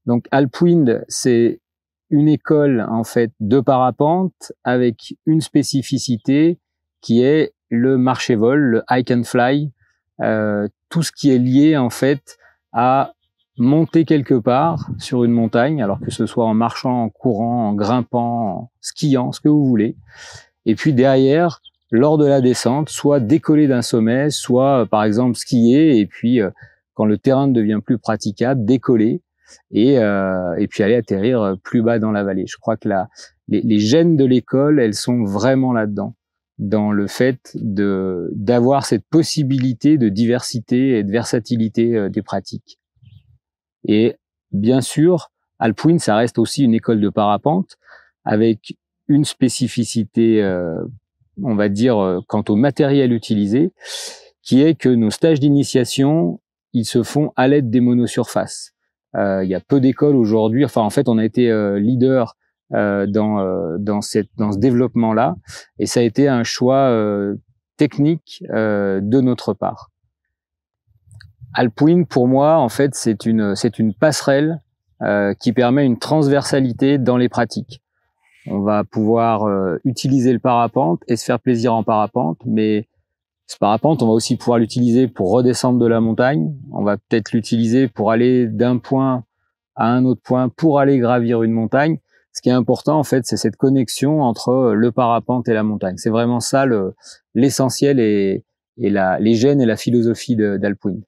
Donc Alpwind, c'est une école en fait de parapente avec une spécificité qui est le marché-vol, le hike and fly, tout ce qui est lié en fait à monter quelque part sur une montagne, alors que ce soit en marchant, en courant, en grimpant, en skiant, ce que vous voulez. Et puis derrière, lors de la descente, soit décoller d'un sommet, soit par exemple skier, et puis quand le terrain ne devient plus praticable, décoller et puis aller atterrir plus bas dans la vallée. Je crois que les gènes de l'école, elles sont vraiment là-dedans, dans le fait d'avoir cette possibilité de diversité et de versatilité des pratiques. Et bien sûr, Alpwind, ça reste aussi une école de parapente avec une spécificité, on va dire, quant au matériel utilisé, qui est que nos stages d'initiation, ils se font à l'aide des monosurfaces. Il y a peu d'écoles aujourd'hui. Enfin, en fait, on a été leader dans ce développement-là, et ça a été un choix technique de notre part. Alpwind, pour moi, en fait, c'est une passerelle qui permet une transversalité dans les pratiques. On va pouvoir utiliser le parapente et se faire plaisir en parapente, mais ce parapente, on va aussi pouvoir l'utiliser pour redescendre de la montagne. On va peut-être l'utiliser pour aller d'un point à un autre point, pour aller gravir une montagne. Ce qui est important, en fait, c'est cette connexion entre le parapente et la montagne. C'est vraiment ça l'essentiel et les gènes et la philosophie d'Alpwind.